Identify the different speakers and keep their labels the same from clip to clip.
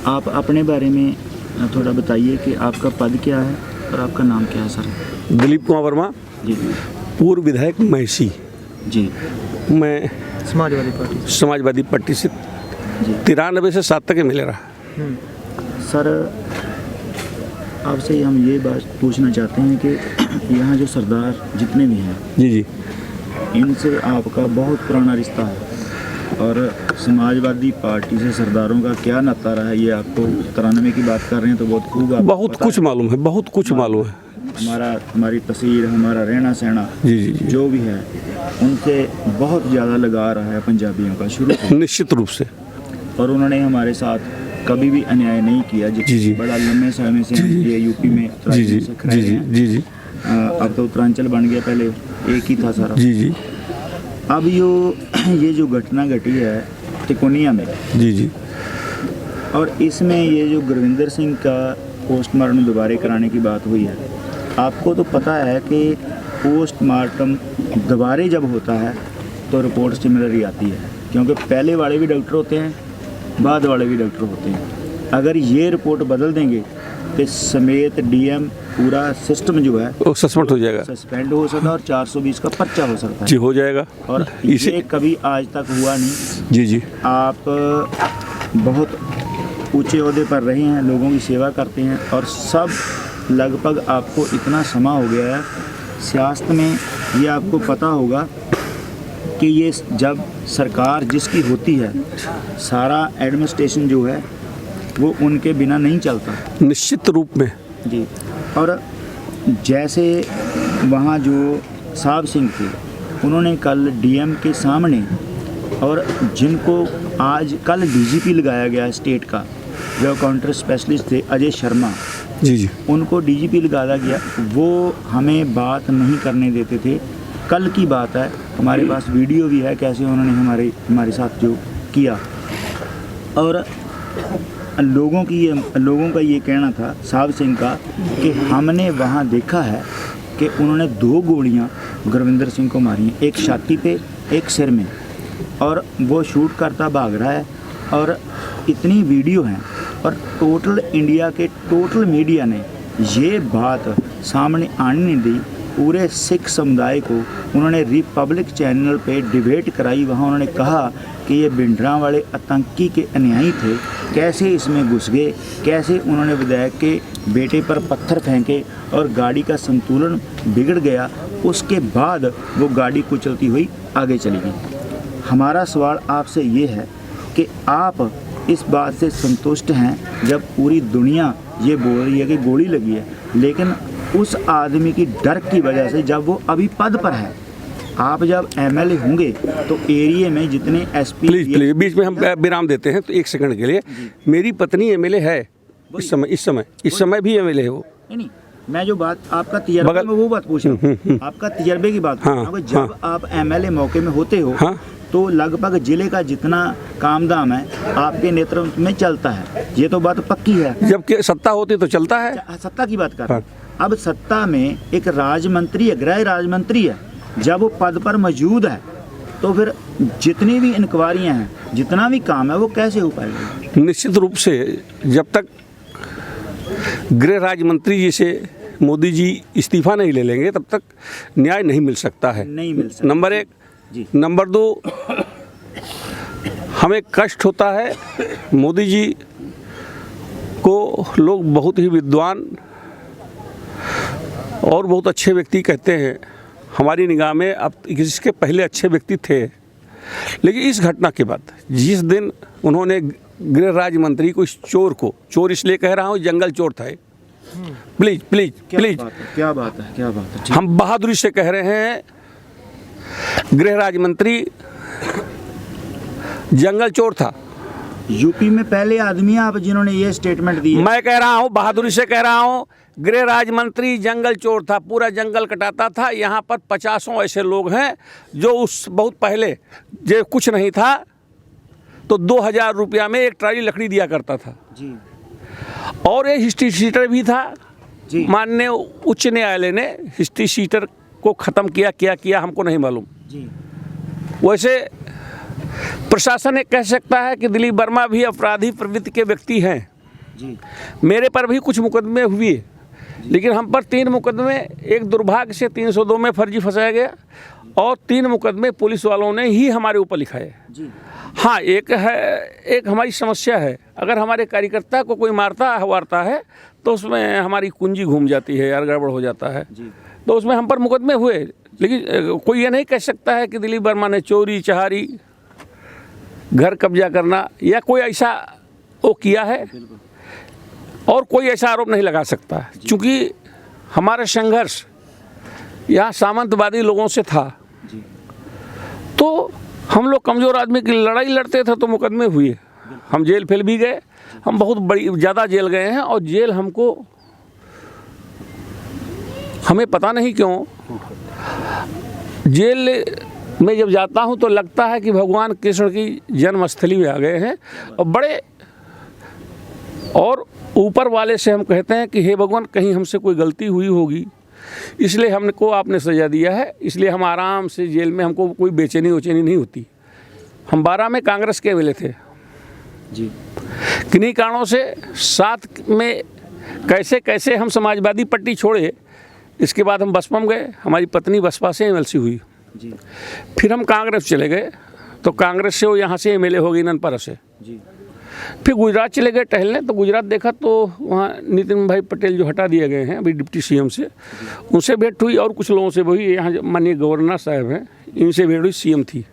Speaker 1: आप अपने बारे में थोड़ा बताइए कि आपका पद क्या है और आपका नाम क्या है सर?
Speaker 2: दिलीप कुमार वर्मा,
Speaker 1: जी
Speaker 2: पूर्व विधायक महसी।
Speaker 1: जी।
Speaker 2: मैं समाजवादी पार्टी से
Speaker 1: जी
Speaker 2: 93 से 7 तक MLA रहा।
Speaker 1: सर, आपसे हम ये बात पूछना चाहते हैं कि यहाँ जो सरदार जितने भी हैं,
Speaker 2: जी जी
Speaker 1: इनसे आपका बहुत पुराना रिश्ता है और समाजवादी पार्टी से सरदारों का क्या नाता रहा है, ये आपको 93 की बात कर रहे हैं तो बहुत खूब आपको
Speaker 2: बहुत
Speaker 1: पता
Speaker 2: कुछ
Speaker 1: है।
Speaker 2: मालूम है, बहुत कुछ मालूम है।
Speaker 1: हमारी तस्वीर, हमारा रहना सहना
Speaker 2: जी जी जी
Speaker 1: जो भी है, उनसे बहुत ज़्यादा लगा रहा है पंजाबियों का शुरू से।
Speaker 2: निश्चित रूप से।
Speaker 1: और उन्होंने हमारे साथ कभी भी अन्याय नहीं किया।
Speaker 2: जी जी
Speaker 1: बड़ा लंबे समय से हम ये यूपी में
Speaker 2: जी जी
Speaker 1: से खड़े
Speaker 2: जी जी
Speaker 1: हैं।
Speaker 2: जी जी
Speaker 1: अब तो उत्तरांचल बन गया, पहले एक ही था सारा।
Speaker 2: जी जी
Speaker 1: अब ये जो घटना घटी है तिकोनिया में,
Speaker 2: जी जी
Speaker 1: और इसमें ये जो गुरविंदर सिंह का पोस्टमार्टम दोबारा कराने की बात हुई है, आपको तो पता है कि पोस्टमार्टम दोबारा जब होता है तो रिपोर्ट सिमिलर ही आती है, क्योंकि पहले वाले भी डॉक्टर होते हैं, बाद वाले भी डॉक्टर होते हैं। अगर ये रिपोर्ट बदल देंगे तो समेत DM पूरा सिस्टम जो है
Speaker 2: वो सस्पेंड हो जाएगा।
Speaker 1: सस्पेंड हो सकता है और 420 का पर्चा हो सकता
Speaker 2: जी
Speaker 1: है।
Speaker 2: हो जाएगा।
Speaker 1: और ये कभी आज तक हुआ नहीं।
Speaker 2: जी जी
Speaker 1: आप बहुत ऊंचे ओहदे पर रहे हैं, लोगों की सेवा करते हैं, और सब लगभग आपको इतना समा हो गया है सियासत में, ये आपको पता होगा कि ये जब सरकार जिसकी होती है, सारा एडमिनिस्ट्रेशन जो है वो उनके बिना नहीं चलता।
Speaker 2: निश्चित रूप में
Speaker 1: जी। और जैसे वहाँ जो साहब सिंह थे, उन्होंने कल DM के सामने, और जिनको आज कल DGP लगाया गया स्टेट का, जो काउंटर स्पेशलिस्ट थे अजय शर्मा,
Speaker 2: जी जी
Speaker 1: उनको DGP लगाया गया। वो हमें बात नहीं करने देते थे। कल की बात है, हमारे पास वीडियो भी है कैसे उन्होंने हमारे साथ जो किया। और लोगों का ये कहना था साहब सिंह का कि हमने वहाँ देखा है कि उन्होंने 2 गोलियाँ गुरविंदर सिंह को मारी हैं, एक छाती पे, एक सिर में, और वो शूट करता भाग रहा है। और इतनी वीडियो हैं, और टोटल इंडिया के टोटल मीडिया ने ये बात सामने आने नहीं दी। पूरे सिख समुदाय को उन्होंने रिपब्लिक चैनल पे डिबेट कराई। वहाँ उन्होंने कहा कि ये भिंडरा वाले आतंकी के अनुयायी थे, कैसे इसमें घुस गए, कैसे उन्होंने विधायक के बेटे पर पत्थर फेंके और गाड़ी का संतुलन बिगड़ गया। उसके बाद वो गाड़ी कुचलती हुई आगे चली गई। हमारा सवाल आपसे ये है कि आप इस बात से संतुष्ट हैं जब पूरी दुनिया ये बोल रही है कि गोली लगी है, लेकिन उस आदमी की डर की वजह से, जब वो अभी पद पर है, आप जब MLA होंगे तो एरिया में जितने SP,
Speaker 2: प्लीज बीच में हम विराम देते हैं तो 1 सेकंड के लिए। मेरी पत्नी MLA है इस समय भी MLA है वो।
Speaker 1: नहीं, मैं जो बात आपका तजर्बे में वो बात पूछ रहा हूँ, आपका तजर्बे की बात।
Speaker 2: हाँ,
Speaker 1: जब आप MLA मौके में होते हो,
Speaker 2: हाँ,
Speaker 1: तो लगभग जिले का जितना काम धाम है आपके नेतृत्व में चलता है, ये तो बात पक्की है।
Speaker 2: जबकि सत्ता होती तो चलता है।
Speaker 1: सत्ता की बात कर रहे हैं। अब सत्ता में एक राज्य मंत्री है, गृह राज्य मंत्री है, जब वो पद पर मौजूद है तो फिर जितनी भी इंक्वायरियां हैं, जितना भी काम है, वो कैसे हो पाएगा?
Speaker 2: निश्चित रूप से जब तक गृह राज्य मंत्री जी से मोदी जी इस्तीफा नहीं ले लेंगे तब तक न्याय नहीं मिल सकता है।
Speaker 1: नहीं मिल सकता।
Speaker 2: नंबर 1।
Speaker 1: जी।
Speaker 2: नंबर 2, हमें कष्ट होता है, मोदी जी को लोग बहुत ही विद्वान और बहुत अच्छे व्यक्ति कहते हैं। हमारी निगाह में अब इसके पहले अच्छे व्यक्ति थे, लेकिन इस घटना के बाद जिस दिन उन्होंने गृह राज्य मंत्री को, इस चोर को, चोर इसलिए कह रहा हूँ, जंगल चोर था, प्लीज प्लीज प्लीज,
Speaker 1: क्या बात है,
Speaker 2: हम बहादुरी से कह रहे हैं, गृह राज्य मंत्री जंगल चोर था।
Speaker 1: यूपी में पहले आदमी आप जिन्होंने ये स्टेटमेंट दी है।
Speaker 2: मैं कह रहा हूँ, बहादुरी से कह रहा हूँ, गृह राज्य मंत्री जंगल चोर था, पूरा जंगल कटाता था। यहाँ पर 50 ऐसे लोग हैं जो उस बहुत पहले जो कुछ नहीं था तो 2000 रुपया में एक ट्राली लकड़ी दिया करता था
Speaker 1: जी।
Speaker 2: और ये हिस्ट्री शीटर भी था
Speaker 1: जी।
Speaker 2: माननीय उच्च न्यायालय ने हिस्ट्री शीटर को ख़त्म किया हमको नहीं मालूम
Speaker 1: जी।
Speaker 2: वैसे प्रशासन ये कह सकता है कि दिलीप वर्मा भी अपराधी प्रवृत्ति के व्यक्ति हैं,
Speaker 1: जी।
Speaker 2: मेरे पर भी कुछ मुकदमे हुए, लेकिन हम पर 3 मुकदमे, एक दुर्भाग्य से 302 में फर्जी फंसाया गया और 3 मुकदमे पुलिस वालों ने ही हमारे ऊपर लिखाए।
Speaker 1: जी।
Speaker 2: हाँ, एक हमारी समस्या है, अगर हमारे कार्यकर्ता को कोई मारता है तो उसमें हमारी कुंजी घूम जाती है यार, गड़बड़ हो जाता है।
Speaker 1: जी।
Speaker 2: तो उसमें हम पर मुकदमे हुए, लेकिन कोई ये नहीं कह सकता है कि दिलीप वर्मा ने चोरी चहारी, घर कब्जा करना या कोई ऐसा वो किया है, और कोई ऐसा आरोप नहीं लगा सकता, क्योंकि हमारा संघर्ष यहाँ सामंतवादी लोगों से था।
Speaker 1: जी।
Speaker 2: तो हम लोग कमज़ोर आदमी की लड़ाई लड़ते थे तो मुकदमे हुए, हम जेल फेल भी गए, हम बहुत ज़्यादा जेल गए हैं, और जेल हमें पता नहीं क्यों जेल में जब जाता हूँ तो लगता है कि भगवान कृष्ण की जन्मस्थली में आ गए हैं, और ऊपर वाले से हम कहते हैं कि हे भगवान, कहीं हमसे कोई गलती हुई होगी, इसलिए हमको आपने सज़ा दिया है, इसलिए हम आराम से जेल में, हमको कोई बेचैनी वचैनी नहीं होती। हम 12 में कांग्रेस के मिले थे
Speaker 1: जी।
Speaker 2: किन्हीं कारणों से, 7 में कैसे हम समाजवादी पार्टी छोड़े, इसके बाद हम बसपा में गए, हमारी पत्नी बसपा से एमएलसी हुई
Speaker 1: जी।
Speaker 2: फिर हम कांग्रेस चले गए, तो कांग्रेस से वो यहाँ से एमएलए हो गई ननपरा से।
Speaker 1: जी।
Speaker 2: फिर गुजरात चले गए टहलने, तो गुजरात देखा तो वहाँ नितिन भाई पटेल जो हटा दिए गए हैं अभी डिप्टी सीएम से, उनसे भेंट हुई, और कुछ लोगों से भी। यहाँ माननीय गवर्नर साहब हैं, इनसे भेंट हुई, सीएम थी,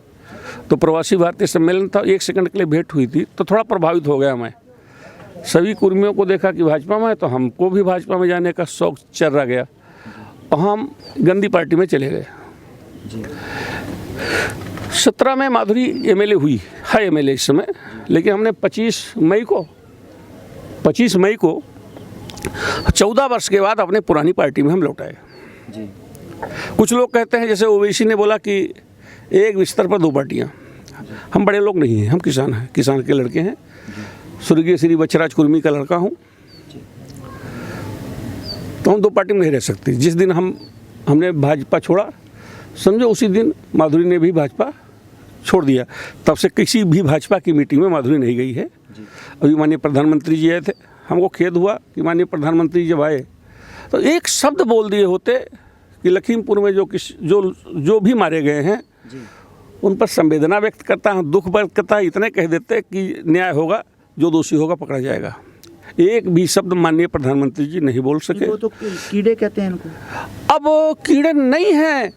Speaker 2: तो प्रवासी भारतीय सम्मेलन था, 1 सेकंड के लिए भेंट हुई थी, तो थोड़ा प्रभावित हो गया मैं। सभी कर्मियों को देखा कि भाजपा में है, तो हमको भी भाजपा में जाने का शौक चर्रा गया, और हम गंदी पार्टी में चले गए। 17 में माधुरी एमएलए हुई है, एमएलए इस समय, लेकिन हमने 25 मई को 14 वर्ष के बाद अपने पुरानी पार्टी में हम लौटाए।
Speaker 1: जी।
Speaker 2: कुछ लोग कहते हैं, जैसे ओवैसी ने बोला कि एक बिस्तर पर 2 पार्टियां। हम बड़े लोग नहीं हैं, हम किसान हैं, किसान के लड़के हैं, स्वर्गीय श्री बच्चराज कुर्मी का लड़का हूँ, तो हम 2 पार्टी में नहीं रह सकते। जिस दिन हमने भाजपा छोड़ा, समझो उसी दिन माधुरी ने भी भाजपा छोड़ दिया। तब से किसी भी भाजपा की मीटिंग में माधुरी नहीं गई है। अभी माननीय प्रधानमंत्री जी आए थे, हमको खेद हुआ कि माननीय प्रधानमंत्री जब आए तो एक शब्द बोल दिए होते कि लखीमपुर में जो भी मारे गए हैं उन पर संवेदना व्यक्त करता हूँ, दुख व्यक्त करता है, इतने कह देते कि न्याय होगा, जो दोषी होगा पकड़ा जाएगा। एक भी शब्द माननीय प्रधानमंत्री जी नहीं बोल सके।
Speaker 1: वो तो कीड़े कहते हैं इनको।
Speaker 2: अब कीड़े नहीं हैं,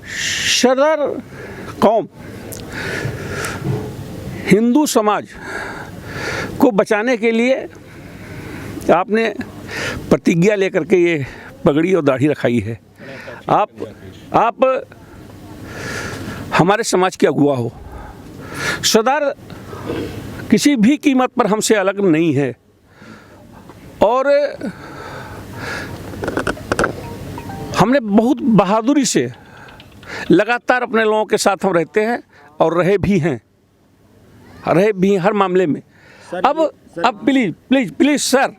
Speaker 2: सदर कौम, हिंदू समाज को बचाने के लिए आपने प्रतिज्ञा लेकर के ये पगड़ी और दाढ़ी रखाई है। आप हमारे समाज के अगुआ हो। सदर किसी भी कीमत पर हमसे अलग नहीं है, और हमने बहुत बहादुरी से लगातार अपने लोगों के साथ हम रहते हैं, और रहे भी हैं हर मामले में। अब प्लीज सर,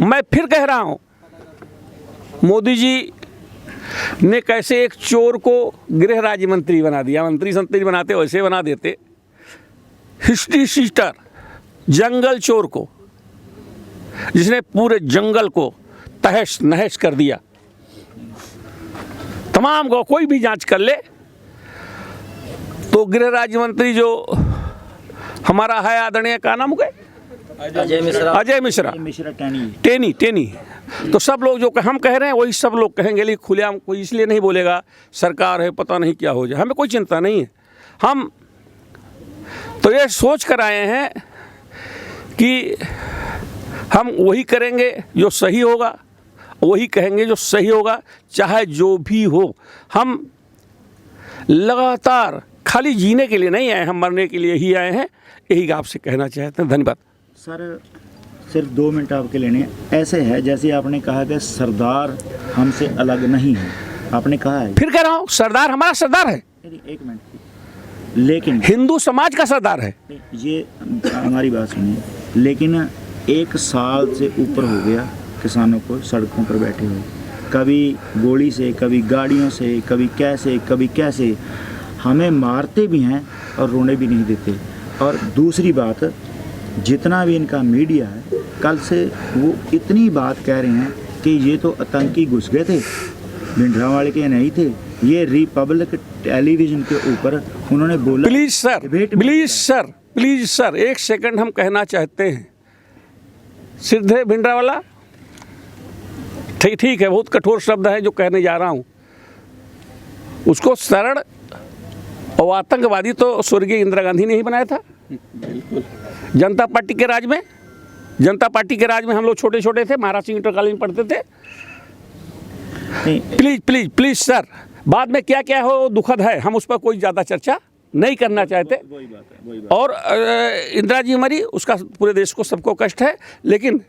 Speaker 2: मैं फिर कह रहा हूँ, मोदी जी ने कैसे एक चोर को गृह राज्य मंत्री बना दिया, मंत्री बनाते वैसे बना देते, हिस्ट्री शीटर जंगल चोर को, जिसने पूरे जंगल को तहस नहस कर दिया, तमाम को कोई भी जांच कर ले तो गृह राज्य मंत्री जो हमारा है आदरणीय, का नाम है, अजय मिश्रा टेनी। तो सब लोग जो हम कह रहे हैं वही सब लोग कहेंगे, लेकिन खुलेआम कोई इसलिए नहीं बोलेगा सरकार है पता नहीं क्या हो जाए, हमें कोई चिंता नहीं है। हम तो ये सोच कर आए हैं कि हम वही करेंगे जो सही होगा, वही कहेंगे जो सही होगा, चाहे जो भी हो। हम लगातार खाली जीने के लिए नहीं आए, हम मरने के लिए ही आए हैं, यही आपसे कहना चाहते हैं। धन्यवाद
Speaker 1: सर। सिर्फ 2 मिनट आपके लेने। ऐसे है जैसे आपने कहा कि सरदार हमसे अलग नहीं है, आपने कहा है,
Speaker 2: फिर कह रहा हूँ, सरदार हमारा सरदार है।
Speaker 1: 1 मिनट, लेकिन
Speaker 2: हिंदू समाज का सरदार है।
Speaker 1: ये हमारी बात सुनिए, लेकिन 1 साल से ऊपर हो गया किसानों को सड़कों पर बैठे हुए, कभी गोली से, कभी गाड़ियों से, कभी कैसे हमें मारते भी हैं और रोने भी नहीं देते। और दूसरी बात, जितना भी इनका मीडिया है, कल से वो इतनी बात कह रहे हैं कि ये तो आतंकी घुस गए थे, भिंडरावाले के नहीं थे। ये रिपब्लिक टेलीविजन के ऊपर उन्होंने बोला।
Speaker 2: प्लीज सर,
Speaker 1: डिबेट में
Speaker 2: प्लीज सर, प्लीज सर, एक सेकंड हम कहना चाहते हैं। सिद्धे भिंडरावाला, ठीक है, बहुत कठोर शब्द है जो कहने जा रहा हूँ। उसको सरल और आतंकवादी तो स्वर्गीय इंदिरा गांधी ने ही बनाया था। जनता पार्टी के राज में, जनता पार्टी के राज में हम लोग छोटे छोटे थे, महाराज सिंह इंटर कॉलेज में पढ़ते थे। प्लीज प्लीज प्लीज सर, बाद में क्या क्या हो दुखद है, हम उस पर कोई ज़्यादा चर्चा नहीं करना चाहते।
Speaker 1: वही बात।
Speaker 2: और इंदिरा जी मरी, उसका पूरे देश को सबको कष्ट है, लेकिन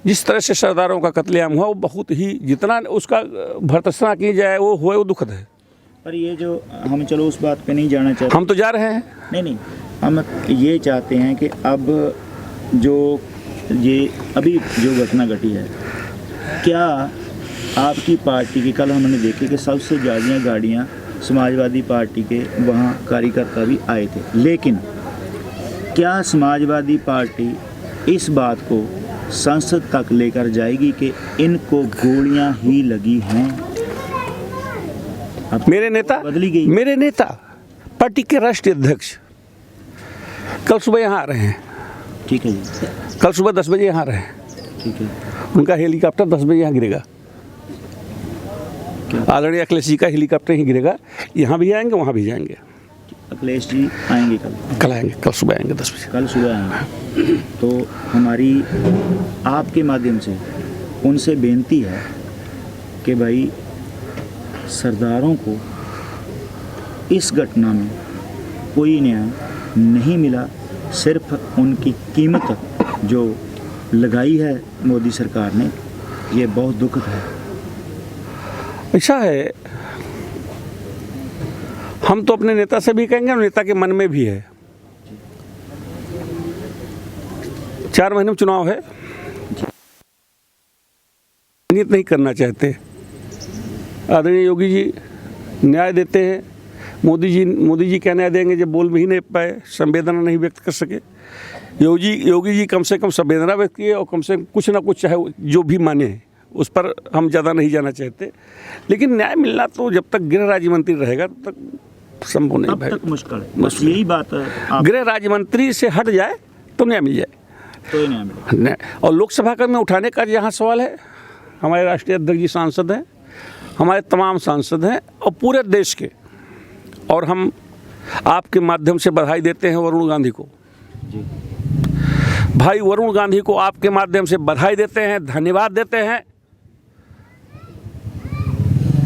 Speaker 2: जिस तरह से सरदारों का कत्लेआम हुआ वो बहुत ही, जितना उसका भर्त्सना की जाए वो दुखद है।
Speaker 1: पर ये जो हम, चलो उस बात पे नहीं जाना चाहते,
Speaker 2: हम तो जा रहे हैं।
Speaker 1: नहीं, हम ये चाहते हैं कि अब जो ये अभी जो घटना घटी है, क्या आपकी पार्टी की, कल हमने देखे कि सबसे ज़्यादा गाड़ियाँ समाजवादी पार्टी के वहाँ कार्यकर्ता भी आए थे, लेकिन क्या समाजवादी पार्टी इस बात को संसद तक लेकर जाएगी कि इनको गोलियां ही लगी हैं? अब
Speaker 2: मेरे नेता
Speaker 1: बदली गई।
Speaker 2: मेरे नेता पार्टी के राष्ट्रीय अध्यक्ष कल सुबह यहाँ आ रहे हैं।
Speaker 1: ठीक है जी,
Speaker 2: कल सुबह 10 बजे यहाँ आ रहे हैं।
Speaker 1: ठीक है।
Speaker 2: उनका हेलीकॉप्टर 10 बजे यहाँ गिरेगा। आदरणीय अखिलेश जी का हेलीकॉप्टर ही गिरेगा। यहाँ भी आएंगे, वहाँ भी जाएंगे।
Speaker 1: अखिलेश जी आएंगे कल
Speaker 2: आएंगे, कल सुबह आएंगे 10 बजे।
Speaker 1: कल सुबह आएंगे। तो हमारी आपके माध्यम से उनसे बेनती है कि भाई सरदारों को इस घटना में कोई न्याय नहीं मिला, सिर्फ उनकी कीमत जो लगाई है मोदी सरकार ने, ये बहुत दुखद है।
Speaker 2: ऐसा है, हम तो अपने नेता से भी कहेंगे और नेता के मन में भी है। 4 महीने में चुनाव है, राजनीति नहीं करना चाहते। आदरणीय योगी जी न्याय देते हैं, मोदी जी क्या न्याय देंगे जब बोल भी नहीं पाए, संवेदना नहीं व्यक्त कर सके। योगी जी कम से कम संवेदना व्यक्त किए और कम से कम कुछ ना कुछ, चाहे जो भी माने, उस पर हम ज़्यादा नहीं जाना चाहते। लेकिन न्याय मिलना तो जब तक गृह राज्य मंत्री रहेगा तब तक संभव नहीं भाई,
Speaker 1: तक मुश्किल है। बस यही बात है,
Speaker 2: गृह राज्य मंत्री से हट जाए तो न्याय मिल जाए,
Speaker 1: तो ही न्याय मिले।
Speaker 2: और लोकसभा का में उठाने का यहाँ सवाल है, हमारे राष्ट्रीय अध्यक्ष जी सांसद हैं, हमारे तमाम सांसद हैं और पूरे देश के, और हम आपके माध्यम से बधाई देते हैं वरुण गांधी को।
Speaker 1: जी।
Speaker 2: भाई वरुण गांधी को आपके माध्यम से बधाई देते हैं, धन्यवाद देते हैं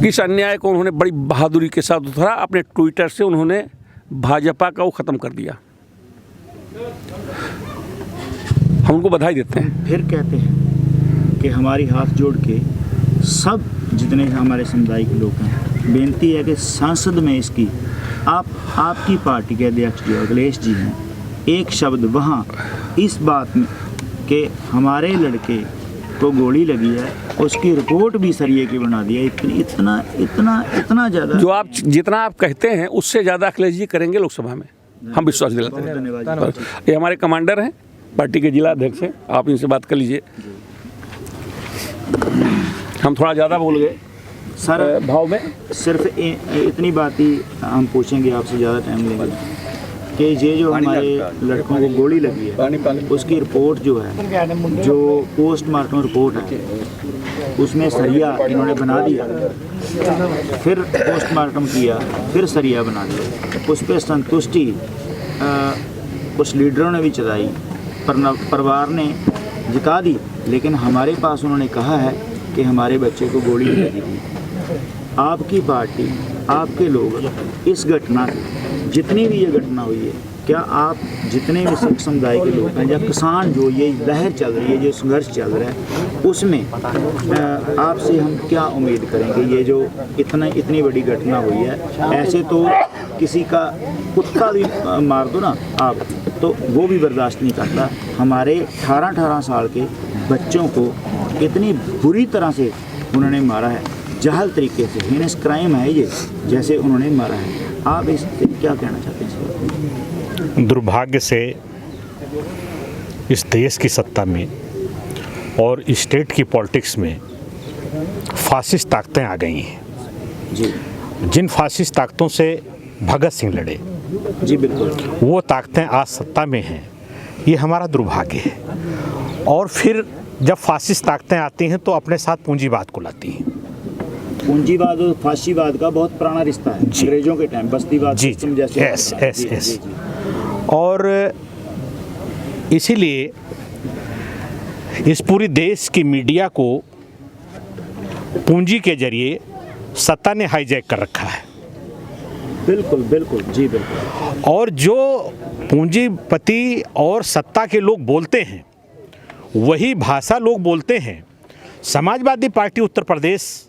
Speaker 2: कि इस अन्याय को उन्होंने बड़ी बहादुरी के साथ उतारा। अपने ट्विटर से उन्होंने भाजपा का वो ख़त्म कर दिया। हम उनको बधाई देते हैं।
Speaker 1: फिर कहते हैं कि हमारी हाथ जोड़ के सब जितने हमारे समुदाय के लोग हैं, बेनती है कि संसद में इसकी आपकी पार्टी के अध्यक्ष जो अखिलेश जी हैं, एक शब्द वहाँ इस बात में कि हमारे लड़के को गोली लगी है, उसकी रिपोर्ट भी सरिये की बना दी है। इतना ज़्यादा
Speaker 2: जो आप जितना आप कहते हैं उससे ज़्यादा अखिलेश जी करेंगे लोकसभा में, हम विश्वास दिलाते हैं।
Speaker 1: धन्यवाद।
Speaker 2: ये हमारे कमांडर हैं, पार्टी के जिला अध्यक्ष हैं, आप इनसे बात कर लीजिए। हम थोड़ा ज़्यादा बोल गए
Speaker 1: सर
Speaker 2: भाव में।
Speaker 1: सिर्फ इतनी बात ही हम पूछेंगे आपसे, ज़्यादा टाइम लेंगे, कि ये जो हमारे लड़कों को गोली लगी है उसकी रिपोर्ट जो है, जो पोस्टमार्टम रिपोर्ट है, उसमें सरिया इन्होंने बना दिया, फिर पोस्टमार्टम किया, फिर सरिया बना दिया। उस पर संतुष्टि कुछ लीडरों ने भी जताई, परिवार ने जता दी, लेकिन हमारे पास उन्होंने कहा है कि हमारे बच्चे को गोली लगी थी। आपकी पार्टी, आपके लोग इस घटना, जितनी भी ये घटना हुई है, क्या आप जितने भी सिख समुदाय के लोग हैं या किसान, जो ये लहर चल रही है, जो संघर्ष चल रहा है, उसमें आपसे हम क्या उम्मीद करेंगे? ये जो इतनी बड़ी घटना हुई है, ऐसे तो किसी का कुत्ता भी मार दो ना आप, तो वो भी बर्दाश्त नहीं करता। हमारे 18 साल के बच्चों को इतनी बुरी तरह से उन्होंने मारा है, जहल तरीके से, हीनस क्राइम है ये, जैसे उन्होंने मारा है। आप इस क्या कहना चाहते हैं?
Speaker 3: दुर्भाग्य से इस देश की सत्ता में और स्टेट की पॉलिटिक्स में फासिस्ट ताकतें आ गई हैं।
Speaker 1: जी
Speaker 3: जिन फासिस्ट ताकतों से भगत सिंह लड़े,
Speaker 1: जी बिल्कुल।
Speaker 3: वो ताकतें आज सत्ता में हैं, ये हमारा दुर्भाग्य है। और फिर जब फासिस्ट ताकतें आती हैं तो अपने साथ पूंजीवाद को लाती हैं।
Speaker 1: पूंजीवाद और फाशीवाद का बहुत पुराना रिश्ता है, अंग्रेजों के टाइम बस्तीवाद
Speaker 3: जी
Speaker 1: सिस्टम जैसे
Speaker 3: यस
Speaker 1: होता था।
Speaker 3: यस
Speaker 1: जी,
Speaker 3: यस।
Speaker 1: जी, जी।
Speaker 3: और इसीलिए इस पूरी देश की मीडिया को पूंजी के जरिए सत्ता ने हाईजैक कर रखा है।
Speaker 1: बिल्कुल बिल्कुल जी बिल्कुल।
Speaker 3: और जो पूंजीपति और सत्ता के लोग बोलते हैं वही भाषा लोग बोलते हैं। समाजवादी पार्टी उत्तर प्रदेश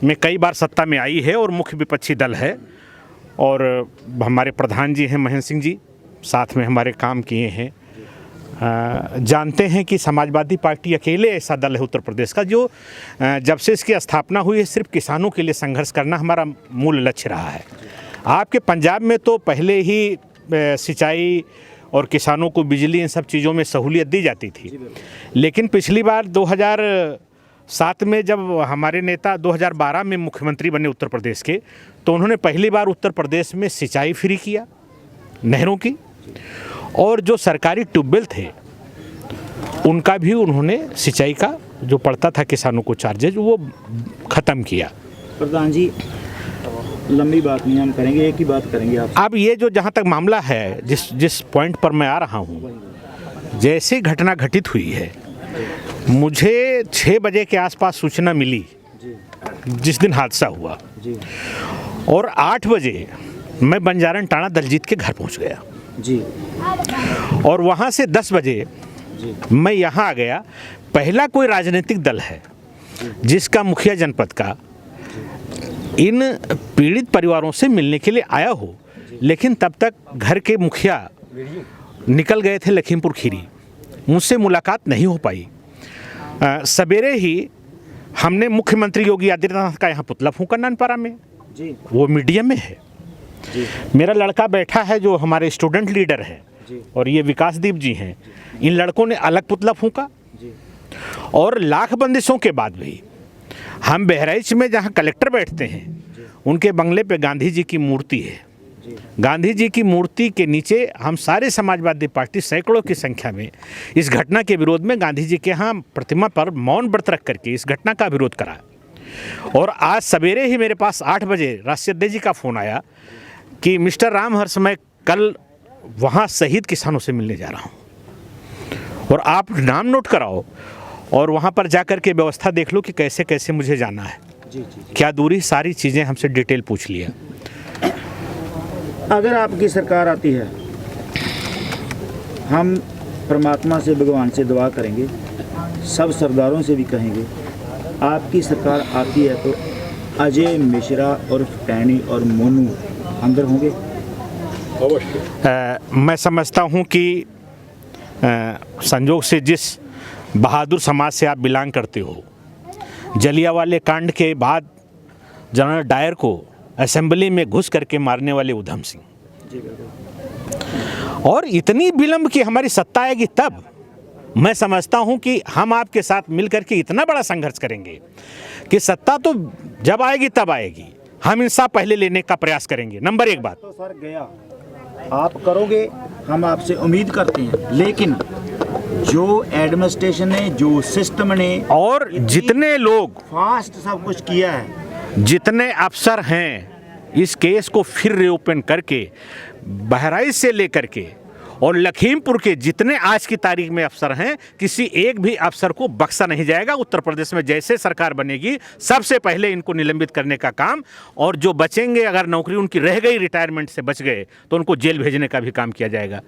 Speaker 3: में कई बार सत्ता में आई है और मुख्य विपक्षी दल है, और हमारे प्रधान जी हैं महेंद्र सिंह जी, साथ में हमारे काम किए हैं। जानते हैं कि समाजवादी पार्टी अकेले ऐसा दल है उत्तर प्रदेश का जो जब से इसकी स्थापना हुई है सिर्फ किसानों के लिए संघर्ष करना हमारा मूल लक्ष्य रहा है। आपके पंजाब में तो पहले ही सिंचाई और किसानों को बिजली, इन सब चीज़ों में सहूलियत दी जाती थी, लेकिन पिछली बार 2007 में जब हमारे नेता 2012 में मुख्यमंत्री बने उत्तर प्रदेश के, तो उन्होंने पहली बार उत्तर प्रदेश में सिंचाई फ्री किया नहरों की, और जो सरकारी ट्यूबवेल थे उनका भी उन्होंने सिंचाई का जो पड़ता था किसानों को चार्जेज, वो ख़त्म किया।
Speaker 1: प्रधान जी लंबी बात नहीं हम करेंगे, एक ही बात करेंगे आप।
Speaker 3: अब ये जो जहाँ तक मामला है, जिस पॉइंट पर मैं आ रहा हूँ, जैसे घटना घटित हुई है, मुझे 6 बजे के आसपास सूचना मिली जिस दिन हादसा हुआ
Speaker 1: जी
Speaker 3: और 8 बजे मैं बंजारण टाणा दलजीत के घर पहुँच गया
Speaker 1: जी
Speaker 3: और वहाँ से 10 बजे मैं यहाँ आ गया। पहला कोई राजनीतिक दल है जिसका मुखिया जनपद का इन पीड़ित परिवारों से मिलने के लिए आया हो, लेकिन तब तक घर के मुखिया निकल गए थे लखीमपुर खीरी, मुझसे मुलाकात नहीं हो पाई। सवेरे ही हमने मुख्यमंत्री योगी आदित्यनाथ का यहाँ पुतला फूंका नानपारा में,
Speaker 1: जी
Speaker 3: वो मीडियम में है।
Speaker 1: जी
Speaker 3: मेरा लड़का बैठा है जो हमारे स्टूडेंट लीडर है, और ये विकासदीप जी हैं, इन लड़कों ने अलग पुतला फूंका।
Speaker 1: जी
Speaker 3: और लाख बंदिशों के बाद भी हम बहराइच में जहाँ कलेक्टर बैठते हैं उनके बंगले पे गांधी जी की मूर्ति है। गांधी जी की मूर्ति के नीचे हम सारे समाजवादी पार्टी सैकड़ों की संख्या में इस घटना के विरोध में गांधी जी के यहाँ प्रतिमा पर मौन व्रत रख करके इस घटना का विरोध करा। और आज सवेरे ही मेरे पास 8 बजे राष्ट्रीय जी का फ़ोन आया कि मिस्टर रामहर्ष, मैं कल वहाँ शहीद किसानों से मिलने जा रहा हूँ और आप नाम नोट कराओ और वहाँ पर जाकर के व्यवस्था देख लो कि कैसे कैसे मुझे जाना है, क्या दूरी, सारी चीज़ें हमसे डिटेल पूछ लिया।
Speaker 1: अगर आपकी सरकार आती है, हम परमात्मा से, भगवान से दुआ करेंगे, सब सरदारों से भी कहेंगे, आपकी सरकार आती है तो अजय मिश्रा और टैनी और मोनू अंदर होंगे।
Speaker 3: मैं समझता हूँ कि संजोग से जिस बहादुर समाज से आप बिलोंग करते हो, जलियांवाले कांड के बाद जनरल डायर को असेंबली में घुस करके मारने वाले उधम सिंह, और इतनी विलंब की हमारी सत्ता आएगी तब मैं समझता हूं कि हम आपके साथ मिलकर के इतना बड़ा संघर्ष करेंगे कि सत्ता तो जब आएगी तब आएगी, हम इंसाफ पहले लेने का प्रयास करेंगे। नंबर 1 बात
Speaker 1: तो सर गया, आप करोगे, हम आपसे उम्मीद करते हैं, लेकिन जो एडमिनिस्ट्रेशन ने, जो सिस्टम ने
Speaker 3: और जितने लोग
Speaker 1: फास्ट सब कुछ किया है,
Speaker 3: जितने अफसर हैं इस केस को फिर रीओपन करके बहराइच से लेकर के और लखीमपुर के जितने आज की तारीख में अफसर हैं, किसी एक भी अफसर को बख्शा नहीं जाएगा। उत्तर प्रदेश में जैसे सरकार बनेगी सबसे पहले इनको निलंबित करने का काम, और जो बचेंगे, अगर नौकरी उनकी रह गई, रिटायरमेंट से बच गए, तो उनको जेल भेजने का भी काम किया जाएगा।